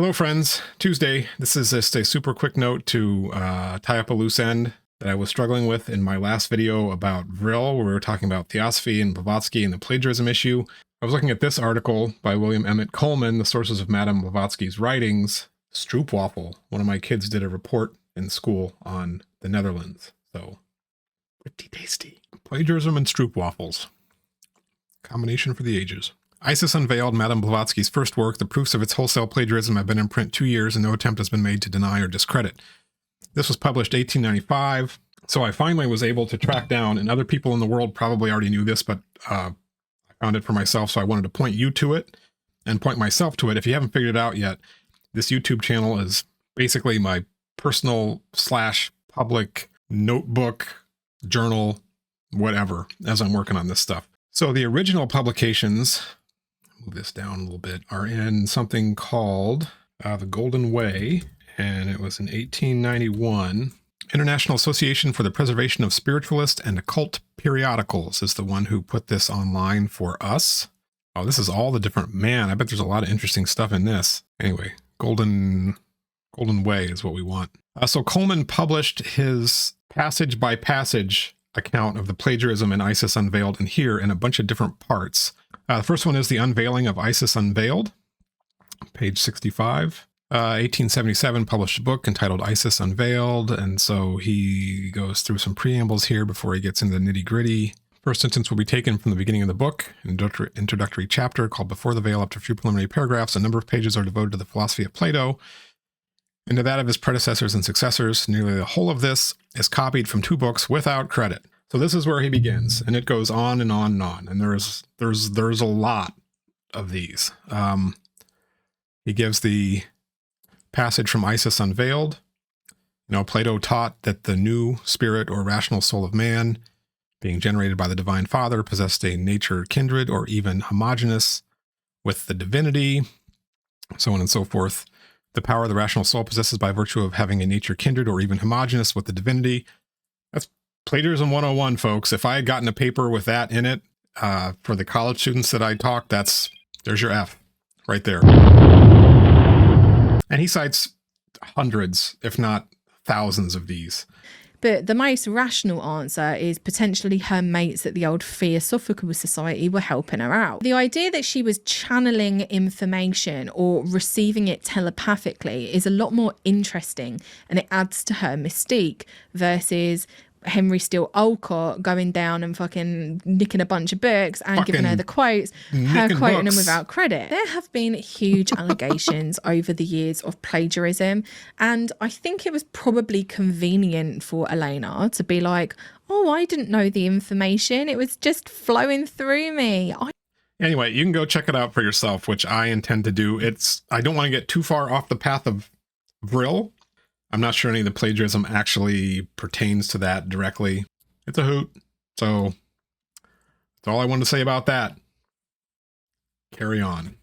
Hello friends, Tuesday. This is just a super quick note to tie up a loose end that I was struggling with in my last video about Vril, where we were talking about Theosophy and Blavatsky and the plagiarism issue. I was looking at this article by William Emmette Coleman, The Sources of Madame Blavatsky's Writings. Stroopwafel. One of my kids did a report in school on the Netherlands, so pretty tasty. Plagiarism and stroopwafels. Combination for the ages. Isis unveiled Madame Blavatsky's first work. The proofs of its wholesale plagiarism have been in print 2 years, and no attempt has been made to deny or discredit. This was published 1895, so I finally was able to track down, and other people in the world probably already knew this, but I found it for myself, so I wanted to point you to it and point myself to it. If you haven't figured it out yet, this YouTube channel is basically my personal / public notebook, journal, whatever, as I'm working on this stuff. So the original publications, move this down a little bit, are in something called The Golden Way, and it was in 1891. International Association for the Preservation of Spiritualist and Occult Periodicals is the one who put this online for us. Oh, this is all the different, man, I bet there's a lot of interesting stuff in this. Anyway, Golden Way is what we want. So Coleman published his passage by passage account of the plagiarism in Isis Unveiled in here in a bunch of different parts. The first one is the unveiling of Isis Unveiled, page 65. 1877 published a book entitled Isis Unveiled, and so he goes through some preambles here before he gets into the nitty-gritty. First sentence will be taken from the beginning of the book, an introductory chapter called Before the Veil. Up to a few preliminary paragraphs, a number of pages are devoted to the philosophy of Plato and to that of his predecessors and successors. Nearly the whole of this is copied from 2 books without credit. So this is where he begins, and it goes on and on and on. And there's a lot of these. He gives the passage from Isis Unveiled. You know, Plato taught that the new spirit or rational soul of man, being generated by the Divine Father, possessed a nature kindred or even homogeneous with the divinity, so on and so forth. The power the rational soul possesses by virtue of having a nature kindred or even homogeneous with the divinity. That's Plagiarism 101, folks. If I had gotten a paper with that in it for the college students that I taught, there's your F right there. And he cites hundreds, if not thousands of these. But the most rational answer is potentially her mates at the old Theosophical Society were helping her out. The idea that she was channeling information or receiving it telepathically is a lot more interesting, and it adds to her mystique versus Henry Steele Olcott going down and fucking nicking a bunch of books and giving her the quotes, her quoting them without credit. There have been huge allegations over the years of plagiarism, and I think it was probably convenient for Helena to be like, oh, I didn't know the information. It was just flowing through me. Anyway, you can go check it out for yourself, which I intend to do. I don't want to get too far off the path of Vril. I'm not sure any of the plagiarism actually pertains to that directly. It's a hoot. So that's all I wanted to say about that. Carry on.